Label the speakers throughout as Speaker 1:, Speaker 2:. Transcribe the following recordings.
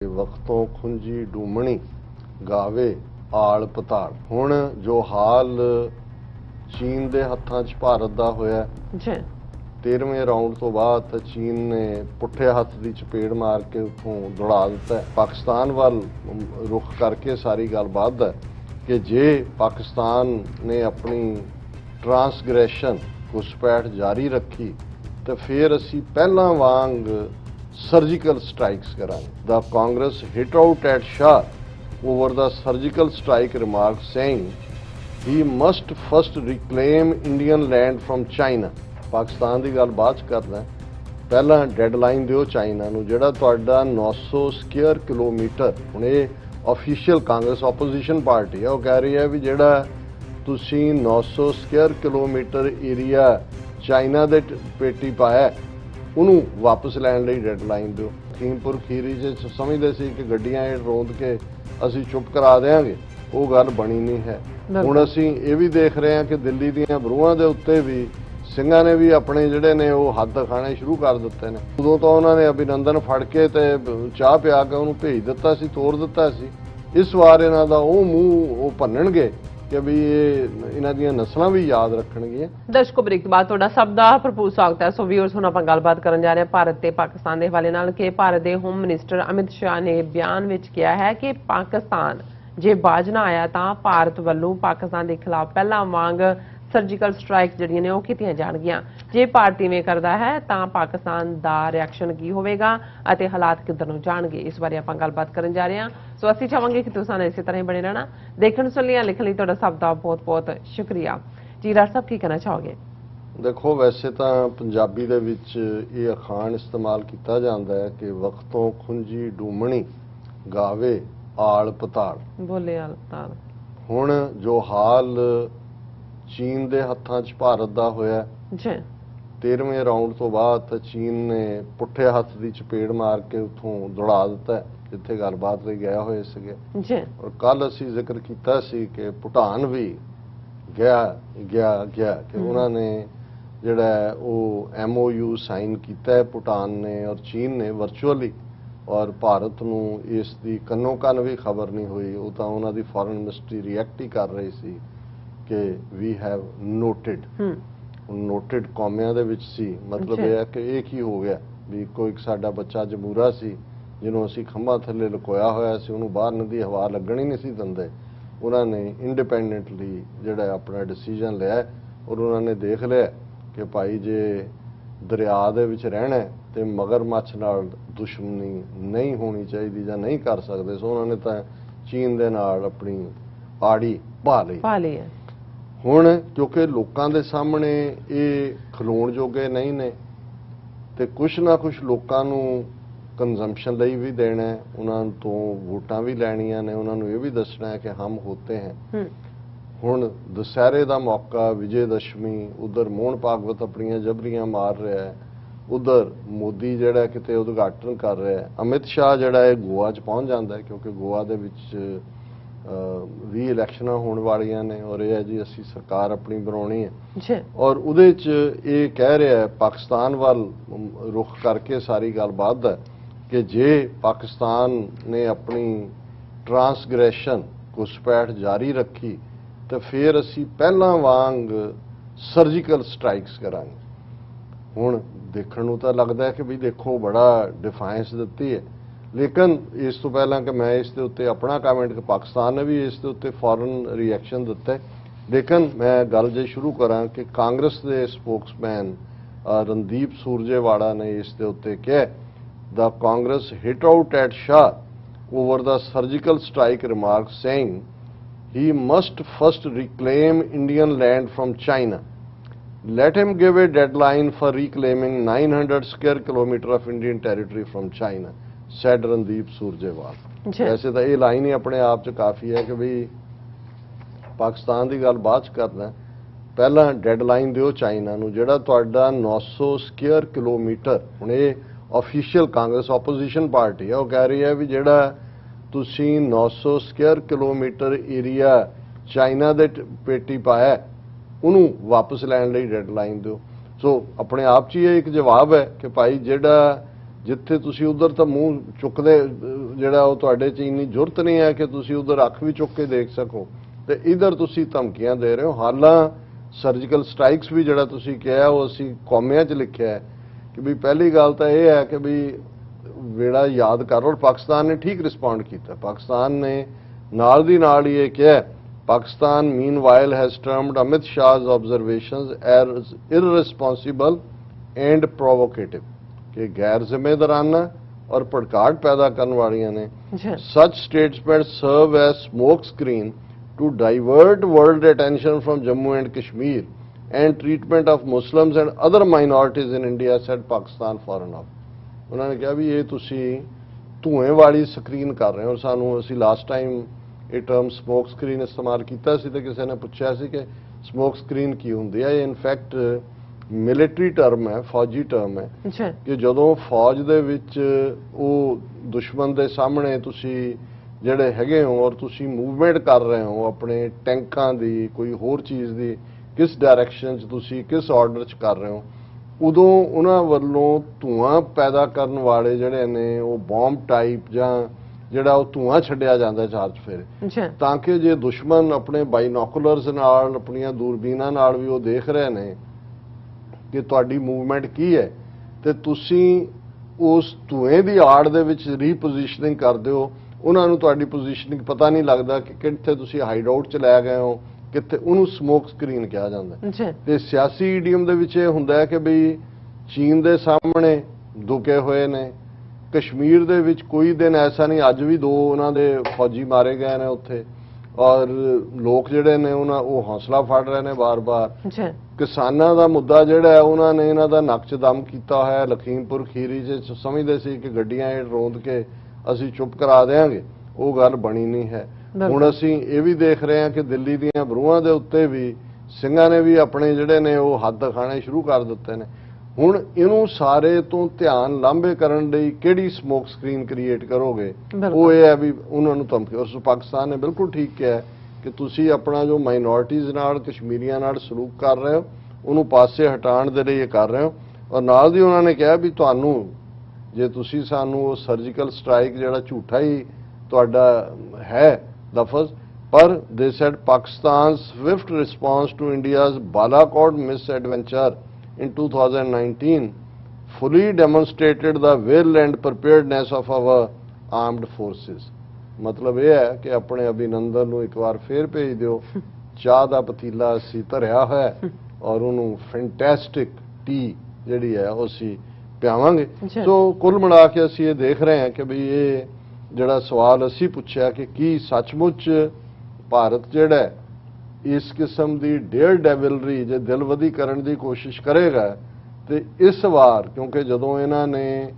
Speaker 1: वक्तों खुंजी डूमणी गावे आल पताल। हुण जो हाल चीन के हत्थां 'ਚ भारत का होया 13वें राउंड तो बाद चीन ने पुठे हथ की चपेड़ मार के उतों दौड़ा दिता है। पाकिस्तान वाल रुख करके सारी गलबात है कि जे पाकिस्तान ने अपनी ट्रांसग्रैशन घुसपैठ जारी रखी तो फिर असी पहला वांग सर्जिकल स्ट्राइक्स करांगे। The Congress hit out at Shah over the surgical strike remark saying he must first reclaim Indian land from China. Pakistan की गल बाद करना, पहला डेडलाइन दिओ चाइना नूं जिहड़ा तुहाडा 900 स्क्वेयर किलोमीटर। हुण ये ऑफिशियल कांग्रेस ओपोजिशन पार्टी है, वो कह रही है भी जिहड़ा तुसीं 900 स्क्वेयर किलोमीटर एरिया चाइना दे पेटी पाया ਉਹਨੂੰ ਵਾਪਸ ਲੈਣ ਲਈ ਡੈਡਲਾइन ਦਿਓ। ਖੀਮਪੁਰ ਖੀਰੀ 'ਚ ਸਮਝਦੇ ਸੀ ਕਿ ਗੱਡੀਆਂ ਇਹ ਰੋਂਦ ਕੇ ਅਸੀਂ ਚੁੱਪ ਕਰਾ ਦੇਵਾਂਗੇ, ਉਹ ਗੱਲ ਬਣੀ ਨਹੀਂ ਹੈ। ਹੁਣ ਅਸੀਂ ਇਹ ਵੀ ਦੇਖ ਰਹੇ ਹਾਂ ਕਿ ਦਿੱਲੀ ਦੀਆਂ ਬਰੂਹਾਂ ਦੇ ਉੱਤੇ ਵੀ ਸਿੰਘਾਂ ਨੇ ਵੀ ਆਪਣੇ ਜਿਹੜੇ ਨੇ ਉਹ ਹੱਦ ਖਾਣੇ ਸ਼ੁਰੂ ਕਰ ਦਿੱਤੇ ਨੇ। ਉਦੋਂ ਤਾਂ ਉਹਨਾਂ ਨੇ ਅਭਿਨੰਦਨ ਫੜ ਕੇ ਤੇ ਚਾਹ ਪਿਆ ਕੇ ਉਹਨੂੰ ਭੇਜ ਦਿੱਤਾ ਸੀ, ਤੋੜ ਦਿੱਤਾ ਸੀ। ਇਸ ਵਾਰ ਇਹਨਾਂ ਦਾ ਉਹ ਮੂੰਹ ਉਹ ਭੰਨਣਗੇ कि भी ये इन्हां ਦੀਆਂ ਨਸਲਾਂ ਵੀ याद रखणगीਆਂ।
Speaker 2: दर्शकों ब्रेक के बाद ਤੁਹਾਡਾ ਸਭ ਦਾ ਭਰਪੂਰ ਸਵਾਗਤ ਹੈ। ਸੋ ਵੀਅਰਸ ਹੁਣ ਆਪਾਂ ਗੱਲਬਾਤ ਕਰਨ ਜਾ ਰਹੇ ਹਾਂ ਭਾਰਤ ਤੇ ਪਾਕਿਸਤਾਨ ਦੇ ਹਵਾਲੇ ਨਾਲ ਕਿ ਭਾਰਤ ਦੇ ਹੋਮ ਮਿਨਿਸਟਰ ਅਮਿਤ ਸ਼ਾਹ ਨੇ ਬਿਆਨ ਵਿੱਚ ਕਿਹਾ ਹੈ ਕਿ ਪਾਕਿਸਤਾਨ ਜੇ ਬਾਜ ਨਾ ਆਇਆ ਤਾਂ ਭਾਰਤ ਵੱਲੋਂ ਪਾਕਿਸਤਾਨ ਦੇ ਖਿਲਾਫ ਪਹਿਲਾਂ ਵਾਂਗ सर्जिकल स्ट्राइक ਜਿਹੜੀਆਂ ਨੇ ਉਹ ਕੀਤੀਆਂ ਜਾਣਗੀਆਂ। ਜੇ ਭਾਰਤ ਇਵੇਂ ਕਰਦਾ ਹੈ ਤਾਂ ਪਾਕਿਸਤਾਨ ਦਾ ਰਿਐਕਸ਼ਨ ਕੀ ਹੋਵੇਗਾ ਅਤੇ ਹਾਲਾਤ ਕਿੱਧਰ ਨੂੰ ਜਾਣਗੇ, ਇਸ ਬਾਰੇ ਆਪਾਂ ਗੱਲਬਾਤ ਕਰਨ ਜਾ ਰਹੇ ਹਾਂ। ਸੋ ਅਸੀਂ ਚਾਹਾਂਗੇ ਕਿ ਤੁਸੀਂ ਇਸੇ ਤਰ੍ਹਾਂ ਹੀ ਬਣੇ ਰਹਿਣਾ। ਦੇਖਣ ਸੁਣ ਲਿਆ ਲਿਖਣ ਲਈ ਤੁਹਾਡਾ ਸਭ ਦਾ ਬਹੁਤ ਬਹੁਤ ਸ਼ੁਕਰੀਆ ਜੀ। ਡਾਕਟਰ ਸਾਹਿਬ ਕੀ ਕਹਿਣਾ ਚਾਹੋਗੇ?
Speaker 1: देखो वैसे तो पंजाबी दे विच ये अखान इस्तेमाल किया जाता है कि वक्तों खुंजी डूमणी गावे आल पताल।
Speaker 2: बोले आल पताल।
Speaker 1: हुण जो हाल चीन के हत्थां 'ਚ भारत का होया 13वें राउंड तो बाद चीन ने पुठे हथ की चपेड़ मार के उतों दौड़ा दिता है जिथे गलबात ਲਈ गए हुए सीगे। और कल असी जिक्र किया सी कि भूटान भी गया कि उन्होंने जिहड़ा वो MOU साइन किया है भूटान ने और चीन ने वर्चुअली, और भारत नूं इस दी कन्नो कन भी खबर नहीं हुई। वो तो उन्हां दी फॉरेन मिनिस्ट्री रिएक्ट ही कर रही सी कि वी हैव नोटिड। नोटिड कौमियां दे विच सी, मतलब यह है कि एक ही हो गया भी कोई साडा बच्चा जमूरा सी जिन्हों असी खंभा थले लुकोया होया सी, उन्होंने बाहर नदी हवा लगन ही नहीं सी दिंदे। उन्होंने इंडिपेंडेंटली जिहड़ा अपना डिसीजन लिया और उन्होंने देख लिया कि भाई जे दरिया दे विच रहना तो मगरमच्छ नाल दुश्मनी नहीं होनी चाहिए या नहीं कर सकते। सो उन्होंने तो चीन दे नाल अपनी आड़ी पा ली है। हुण क्योंकि लोगों के सामने ये खलोण जोगे नहीं ने तो कुछ ना कुछ लोगों नूं कंजम्पशन लई भी देना है, उन्होंने तो वोटां भी लैणियां ने, उन्होंने ये भी दसना है कि हम होते हैं। हुण दशहरे का मौका, विजयदशमी, उधर मोहन भागवत अपनियां जबरियां मार रहा है, उधर मोदी जिहड़ा किते उद्घाटन कर रहा है, अमित शाह जिहड़ा है गोवा 'ਚ पहुंच जाता है क्योंकि गोवा दे विच भी इलैक्शन होने वालियां ने और यह है जी असी सरकार अपनी बनानी है। और उहदे 'ਚ ये कह रहा है पाकिस्तान वाल रुख करके सारी गलबात है कि जे पाकिस्तान ने अपनी ट्रांसग्रैशन घुसपैठ जारी रखी तो फिर असी पहला वांग सर्जिकल स्ट्राइक्स करांगे। हुण देखण नूं तां लगदा है कि भी देखो बड़ा डिफाइंस दित्ती है, लेकिन इस तो पहला कि मैं इस दे उत्ते अपना कमेंट कि पाकिस्तान ने भी इस दे उत्ते फॉरन रिएक्शन दिता है। लेकिन मैं गल जे शुरू करां कि कांग्रेस के स्पोक्समैन रणदीप सुरजेवाड़ा ने इस दे उत्ते कहा the Congress hit out at Shah over the surgical strike remark saying he must first reclaim Indian land from China. Let him give a deadline for reclaiming 900 square kilometer of Indian territory from China, said Randeep Surjewala। वैसे तो ये line ही अपने आप च काफ़ी है कि भी पाकिस्तान की गल बाद करना, पहला डेडलाइन दिओ चाइना नूं जिहड़ा तुहाडा 900 स्क्वेयर किलोमीटर। हुण ये ऑफिशियल कांग्रेस ओपोजिशन पार्टी है, वो कह रही है भी जिहड़ा तुसीं 900 स्क्वेयर किलोमीटर एरिया चाइना दे पेटी पाया उन्होंने वापस लैण लई डेडलाइन दिओ। सो अपने आप 'ਚ ही एक जवाब है कि भाई जिहड़ा ਜਿੱਥੇ ਤੁਸੀਂ ਉਧਰ ਤਾਂ ਮੂੰਹ ਚੁੱਕਦੇ ਜਿਹੜਾ ਉਹ ਤੁਹਾਡੇ 'ਚ ਇੰਨੀ ਜ਼ਰੂਰਤ ਨਹੀਂ ਹੈ ਕਿ ਤੁਸੀਂ ਉਧਰ ਅੱਖ ਵੀ ਚੁੱਕ ਕੇ ਦੇਖ ਸਕੋ, ਤੇ ਇਧਰ ਤੁਸੀਂ ਧਮਕੀਆਂ ਦੇ ਰਹੇ ਹੋ। ਹਾਲਾਂ ਸਰਜੀਕਲ ਸਟ੍ਰਾਈਕਸ ਵੀ ਜਿਹੜਾ ਤੁਸੀਂ ਕਿਹਾ ਉਹ ਅਸੀਂ ਕੌਮਿਆਂ 'ਚ ਲਿਖਿਆ ਹੈ ਕਿ ਵੀ ਪਹਿਲੀ ਗੱਲ ਤਾਂ ਇਹ ਹੈ ਕਿ ਵੀ ਵੇੜਾ ਯਾਦ ਕਰ ਲਓ, ਪਾਕਿਸਤਾਨ ਨੇ ਠੀਕ ਰਿਸਪੌਂਡ ਕੀਤਾ। ਪਾਕਿਸਤਾਨ ਨੇ ਨਾਲ ਦੀ ਨਾਲ ਹੀ ਇਹ ਕਿਹਾ, Pakistan meanwhile has termed Amit Shah's observations as irresponsible and provocative, कि गैर जिम्मेदाराना और भड़काहट पैदा करने वालियां ने। Such statements serve as smoke screen to divert world attention from Jammu and Kashmir and treatment of Muslims and other minorities in India, said Pakistan Foreign Office। उन्होंने कहा भी ये तुसी धुएं वाली स्क्रीन कर रहे हो। सानू असी लास्ट टाइम ਇਹ ਟਰਮ ਸਮੋਕ ਸਕਰੀਨ ਇਸਤੇਮਾਲ ਕੀਤਾ ਸੀ ਤੇ ਕਿਸੇ ਨੇ ਪੁੱਛਿਆ ਸੀ ਕਿ ਸਮੋਕ ਸਕਰੀਨ ਕੀ ਹੁੰਦੀ ਹੈ। ਇਹ ਇਨਫੈਕਟ ਮਿਲਟਰੀ ਟਰਮ ਹੈ, ਫੌਜੀ ਟਰਮ ਹੈ ਕਿ ਜਦੋਂ ਫੌਜ ਦੇ ਵਿੱਚ ਉਹ ਦੁਸ਼ਮਣ ਦੇ ਸਾਹਮਣੇ ਤੁਸੀਂ ਜਿਹੜੇ ਹੈਗੇ ਹੋ ਔਰ ਤੁਸੀਂ ਮੂਵਮੈਂਟ ਕਰ ਰਹੇ ਹੋ ਆਪਣੇ ਟੈਂਕਾਂ ਦੀ, ਕੋਈ ਹੋਰ ਚੀਜ਼ ਦੀ, ਕਿਸ ਡਾਇਰੈਕਸ਼ਨ 'ਚ ਤੁਸੀਂ ਕਿਸ ਆਰਡਰ 'ਚ ਕਰ ਰਹੇ ਹੋ, ਉਦੋਂ ਉਹਨਾਂ ਵੱਲੋਂ ਧੂਆਂ ਪੈਦਾ ਕਰਨ ਵਾਲੇ ਜਿਹੜੇ ਨੇ ਉਹ ਬੰਬ ਟਾਈਪ ਜਾਂ ਜਿਹੜਾ ਉਹ ਧੂਆਂ ਛੱਡਿਆ ਜਾਂਦਾ ਚਾਰ ਚੁਫੇਰੇ, ਤਾਂ ਕਿ ਜੇ ਦੁਸ਼ਮਣ ਆਪਣੇ ਬਾਈਨੋਕੂਲਰਸ ਨਾਲ, ਆਪਣੀਆਂ ਦੂਰਬੀਨਾਂ ਨਾਲ ਵੀ ਉਹ ਦੇਖ ਰਹੇ ਨੇ ਕਿ ਤੁਹਾਡੀ ਮੂਵਮੈਂਟ ਕੀ ਹੈ, ਤੇ ਤੁਸੀਂ ਉਸ ਧੂਏ ਦੀ ਆੜ ਦੇ ਵਿੱਚ ਰੀਪੋਜੀਸ਼ਨਿੰਗ ਕਰਦੇ ਹੋ। ਉਹਨਾਂ ਨੂੰ ਤੁਹਾਡੀ ਪੋਜੀਸ਼ਨਿੰਗ ਪਤਾ ਨਹੀਂ ਲੱਗਦਾ ਕਿ ਕਿੱਥੇ ਤੁਸੀਂ ਹਾਈਡ ਆਊਟ 'ਚ ਲੈ ਗਏ ਹੋ, ਕਿੱਥੇ। ਉਹਨੂੰ ਸਮੋਕ ਸਕਰੀਨ ਕਿਹਾ ਜਾਂਦਾ। ਤੇ ਸਿਆਸੀ ਈਡੀਅਮ ਦੇ ਵਿੱਚ ਇਹ ਹੁੰਦਾ ਹੈ ਕਿ ਬਈ ਚੀਨ ਦੇ ਸਾਹਮਣੇ ਦੁਕੇ ਹੋਏ ਨੇ। ਕਸ਼ਮੀਰ ਦੇ ਵਿੱਚ ਕੋਈ ਦਿਨ ਐਸਾ ਨਹੀਂ, ਅੱਜ ਵੀ 2 ਉਹਨਾਂ ਦੇ ਫੌਜੀ ਮਾਰੇ ਗਏ ਨੇ ਉੱਥੇ, ਔਰ ਲੋਕ ਜਿਹੜੇ ਨੇ ਉਹਨਾਂ ਉਹ ਹੌਸਲਾ ਫੜ ਰਹੇ ਨੇ ਬਾਰ-ਬਾਰ। ਕਿਸਾਨਾਂ ਦਾ ਮੁੱਦਾ ਜਿਹੜਾ ਹੈ ਉਹਨਾਂ ਨੇ ਇਹਨਾਂ ਦਾ ਨੱਕ 'ਚ ਦਮ ਕੀਤਾ ਹੋਇਆ। ਲਖੀਮਪੁਰ ਖੀਰੀ 'ਚ ਸਮਝਦੇ ਸੀ ਕਿ ਗੱਡੀਆਂ ਇਹ ਰੋਂਦ ਕੇ ਅਸੀਂ ਚੁੱਪ ਕਰਾ ਦੇਵਾਂਗੇ, ਉਹ ਗੱਲ ਬਣੀ ਨਹੀਂ ਹੈ। ਹੁਣ ਅਸੀਂ ਇਹ ਵੀ ਦੇਖ ਰਹੇ ਹਾਂ ਕਿ ਦਿੱਲੀ ਦੀਆਂ ਬਰੂਹਾਂ ਦੇ ਉੱਤੇ ਵੀ ਸਿੰਘਾਂ ਨੇ ਵੀ ਆਪਣੇ ਜਿਹੜੇ ਨੇ ਉਹ ਹੱਥ ਦਿਖਾਣੇ ਸ਼ੁਰੂ ਕਰ ਦਿੱਤੇ ਨੇ। ਹੁਣ ਇਹਨੂੰ ਸਾਰੇ ਤੋਂ ਧਿਆਨ ਲਾਂਭੇ ਕਰਨ ਲਈ ਕਿਹੜੀ ਸਮੋਕ ਸਕਰੀਨ ਕ੍ਰੀਏਟ ਕਰੋਗੇ? ਉਹ ਇਹ ਹੈ ਵੀ ਉਹਨਾਂ ਨੂੰ ਧਮਕੀ। ਉਸ ਪਾਕਿਸਤਾਨ ਨੇ ਬਿਲਕੁਲ ਠੀਕ ਕਿਹਾ ਕਿ ਤੁਸੀਂ ਆਪਣਾ ਜੋ ਮਾਈਨੋਰਟੀਜ਼ ਨਾਲ, ਕਸ਼ਮੀਰੀਆਂ ਨਾਲ ਸਲੂਕ ਕਰ ਰਹੇ ਹੋ ਉਹਨੂੰ ਪਾਸੇ ਹਟਾਉਣ ਦੇ ਲਈ ਇਹ ਕਰ ਰਹੇ ਹੋ। ਔਰ ਨਾਲ ਦੀ ਉਹਨਾਂ ਨੇ ਕਿਹਾ ਵੀ ਤੁਹਾਨੂੰ ਜੇ ਤੁਸੀਂ ਸਾਨੂੰ ਉਹ ਸਰਜੀਕਲ ਸਟ੍ਰਾਈਕ ਜਿਹੜਾ ਝੂਠਾ ਹੀ ਤੁਹਾਡਾ ਹੈ ਲਫ਼ਜ਼, ਪਰ they said Pakistan swift response to India's Balakot misadventure in 2019 fully demonstrated the will and preparedness of our armed forces। मतलब ਇਹ ਹੈ ਕਿ ਆਪਣੇ ਅਭਿਨੰਦਨ ਨੂੰ ਇੱਕ ਵਾਰ ਫੇਰ ਭੇਜ ਦਿਓ। ਚਾਹ ਦਾ ਪਤੀਲਾ ਅਸੀਂ ਧਰਿਆ ਹੋਇਆ ਔਰ ਉਹਨੂੰ ਫੈਂਟੈਸਟਿਕ ਟੀ ਜਿਹੜੀ ਹੈ ਉਹ ਅਸੀਂ ਪਿਆਵਾਂਗੇ। ਸੋ ਕੁੱਲ ਮਿਲਾ ਕੇ ਅਸੀਂ ਇਹ ਦੇਖ ਰਹੇ ਹਾਂ ਕਿ ਵੀ ਇਹ ਜਿਹੜਾ ਸਵਾਲ ਅਸੀਂ ਪੁੱਛਿਆ ਕਿ ਕੀ ਸੱਚਮੁੱਚ ਭਾਰਤ ਜਿਹੜਾ ਇਸ ਕਿਸਮ ਦੀ ਡੇਅਰ ਡੈਵਲਰੀ ਜੇ ਦਿਲਵਦੀ ਕਰਨ ਦੀ ਕੋਸ਼ਿਸ਼ ਕਰੇਗਾ, ਤੇ ਇਸ ਵਾਰ ਕਿਉਂਕਿ ਜਦੋਂ ਇਹਨਾਂ ਨੇ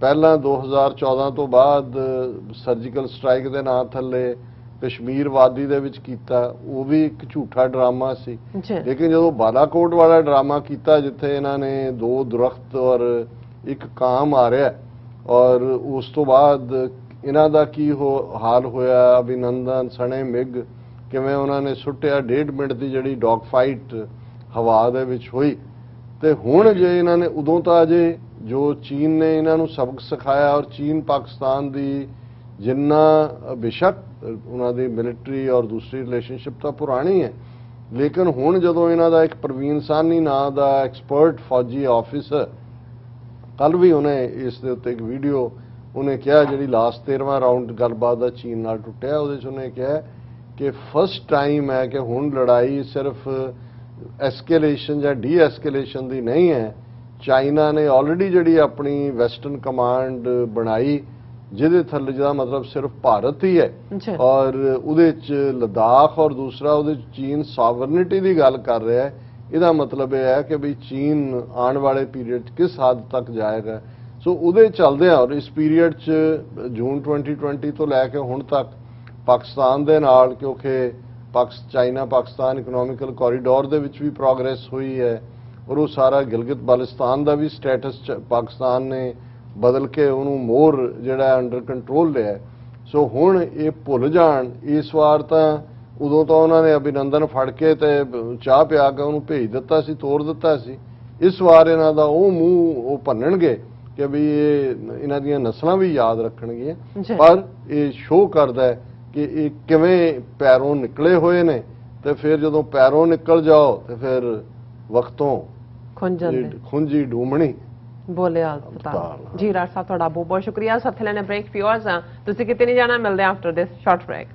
Speaker 1: ਪਹਿਲਾਂ 2014 ਤੋਂ ਬਾਅਦ ਸਰਜੀਕਲ ਸਟ੍ਰਾਈਕ ਦੇ ਨਾਂ ਥੱਲੇ ਕਸ਼ਮੀਰ ਵਾਦੀ ਦੇ ਵਿੱਚ ਕੀਤਾ, ਉਹ ਵੀ ਇੱਕ ਝੂਠਾ ਡਰਾਮਾ ਸੀ। ਲੇਕਿਨ ਜਦੋਂ ਬਾਲਾਕੋਟ ਵਾਲਾ ਡਰਾਮਾ ਕੀਤਾ ਜਿੱਥੇ ਇਹਨਾਂ ਨੇ 2 ਦਰਖਤ ਔਰ ਇੱਕ ਕਾਂ ਮਾਰਿਆ, ਔਰ ਉਸ ਤੋਂ ਬਾਅਦ ਇਹਨਾਂ ਦਾ ਕੀ ਹਾਲ ਹੋਇਆ, ਅਭਿਨੰਦਨ ਸਣੇ ਮਿਗ ਕਿਵੇਂ ਉਹਨਾਂ ਨੇ ਸੁੱਟਿਆ, 1.5 ਮਿੰਟ ਦੀ ਜਿਹੜੀ ਡੌਗ ਫਾਈਟ ਹਵਾ ਦੇ ਵਿੱਚ ਹੋਈ। ਤੇ ਹੁਣ ਜੇ ਇਹਨਾਂ ਨੇ ਉਦੋਂ ਤਾਂ ਅਜੇ ਜੋ ਚੀਨ ਨੇ ਇਹਨਾਂ ਨੂੰ ਸਬਕ ਸਿਖਾਇਆ, ਔਰ ਚੀਨ ਪਾਕਿਸਤਾਨ ਦੀ ਜਿੰਨਾ ਬੇਸ਼ੱਕ ਉਹਨਾਂ ਦੀ ਮਿਲਟਰੀ ਔਰ ਦੂਸਰੀ ਰਿਲੇਸ਼ਨਸ਼ਿਪ ਤਾਂ ਪੁਰਾਣੀ ਹੈ, ਲੇਕਿਨ ਹੁਣ ਜਦੋਂ ਇਹਨਾਂ ਦਾ ਇੱਕ ਪ੍ਰਵੀਨ ਸਾਨੀ ਨਾਂ ਦਾ ਐਕਸਪਰਟ ਫੌਜੀ ਆਫਿਸਰ, ਕੱਲ ਵੀ ਉਹਨੇ ਇਸ ਦੇ ਉੱਤੇ ਇੱਕ ਵੀਡੀਓ ਉਹਨੇ ਕਿਹਾ ਜਿਹੜੀ ਲਾਸਟ 13ਵਾਂ ਰਾਊਂਡ ਗੱਲਬਾਤ ਦਾ ਚੀਨ ਨਾਲ ਟੁੱਟਿਆ, ਉਹਦੇ 'ਚ ਉਹਨੇ ਕਿਹਾ ਕਿ ਫਸਟ ਟਾਈਮ ਹੈ ਕਿ ਹੁਣ ਲੜਾਈ ਸਿਰਫ ਐਸਕੇਲੇਸ਼ਨ ਜਾਂ ਡੀ ਐਸਕੇਲੇਸ਼ਨ ਦੀ ਨਹੀਂ ਹੈ। ਚਾਈਨਾ ਨੇ ਆਲਰੇਡੀ ਜਿਹੜੀ ਆਪਣੀ ਵੈਸਟਰਨ ਕਮਾਂਡ ਬਣਾਈ ਜਿਹਦੇ ਥੱਲੇ ਜਿਹਦਾ ਮਤਲਬ ਸਿਰਫ ਭਾਰਤ ਹੀ ਹੈ, ਔਰ ਉਹਦੇ 'ਚ ਲਦਾਖ ਔਰ ਦੂਸਰਾ ਉਹਦੇ 'ਚ ਚੀਨ ਸਾਵਰਨਿਟੀ ਦੀ ਗੱਲ ਕਰ ਰਿਹਾ ਹੈ। ਇਹਦਾ ਮਤਲਬ ਇਹ ਹੈ ਕਿ ਵੀ ਚੀਨ ਆਉਣ ਵਾਲੇ ਪੀਰੀਅਡ 'ਚ ਕਿਸ ਹੱਦ ਤੱਕ ਜਾਏਗਾ। ਸੋ ਉਹਦੇ ਚੱਲਦਿਆਂ ਔਰ ਇਸ ਪੀਰੀਅਡ 'ਚ ਜੂਨ 2020 ਤੋਂ ਲੈ ਕੇ ਹੁਣ ਤੱਕ ਪਾਕਿਸਤਾਨ ਦੇ ਨਾਲ, ਕਿਉਂਕਿ ਚਾਈਨਾ ਪਾਕਿਸਤਾਨ ਇਕਨੋਮਿਕਲ ਕੋਰੀਡੋਰ ਦੇ ਵਿੱਚ ਵੀ ਪ੍ਰੋਗਰੈਸ ਹੋਈ ਹੈ, ਔਰ ਉਹ ਸਾਰਾ ਗਿਲਗਿਤ ਬਾਲਿਸਤਾਨ ਦਾ ਵੀ ਸਟੇਟਸ ਪਾਕਿਸਤਾਨ ਨੇ ਬਦਲ ਕੇ ਉਹਨੂੰ ਮੋਰ ਜਿਹੜਾ ਅੰਡਰ ਕੰਟਰੋਲ ਲਿਆ। ਸੋ ਹੁਣ ਇਹ ਭੁੱਲ ਜਾਣ, ਇਸ ਵਾਰ ਤਾਂ ਉਦੋਂ ਤਾਂ ਉਹਨਾਂ ਨੇ ਅਭਿਨੰਦਨ ਫੜ ਕੇ ਤੇ ਚਾਹ ਪਿਆ ਕੇ ਉਹਨੂੰ ਭੇਜ ਦਿੱਤਾ ਸੀ, ਤੋੜ ਦਿੱਤਾ ਸੀ। ਇਸ ਵਾਰ ਇਹਨਾਂ ਦਾ ਉਹ ਮੂੰਹ ਉਹ ਭੰਨਣਗੇ ਕਿ ਵੀ ਇਹਨਾਂ ਦੀਆਂ ਨਸਲਾਂ ਵੀ ਯਾਦ ਰੱਖਣਗੀਆਂ
Speaker 2: ਜੀ।
Speaker 1: ਪਰ ਇਹ ਸ਼ੋਅ ਕਰਦਾ ਹੈ ਕਿ ਇਹ ਕਿਵੇਂ ਪੈਰੋਂ ਨਿਕਲੇ ਹੋਏ ਨੇ ਤੇ ਫਿਰ ਜਦੋਂ ਪੈਰੋਂ ਨਿਕਲ ਜਾਓ ਤੇ ਫਿਰ ਵਕਤੋਂ ਖੁੰਜੀ ਡੂਮਣੀ
Speaker 2: ਬੋਲਿਆ ਹਸਪਤਾਲ। ਜੀ ਰਾਜ ਸਾਹਿਬ ਤੁਹਾਡਾ ਬਹੁਤ ਬਹੁਤ ਸ਼ੁਕਰੀਆ। ਸਾਥ ਲੈਣੇ ਬ੍ਰੇਕ ਫਿਓਰਸ ਤੁਸੀਂ ਕਿਤੇ ਨਹੀਂ ਜਾਣਾ, ਮਿਲਦੇ ਆਫਟਰ ਦਿਸ ਸ਼ਾਰਟ ਬ੍ਰੇਕ।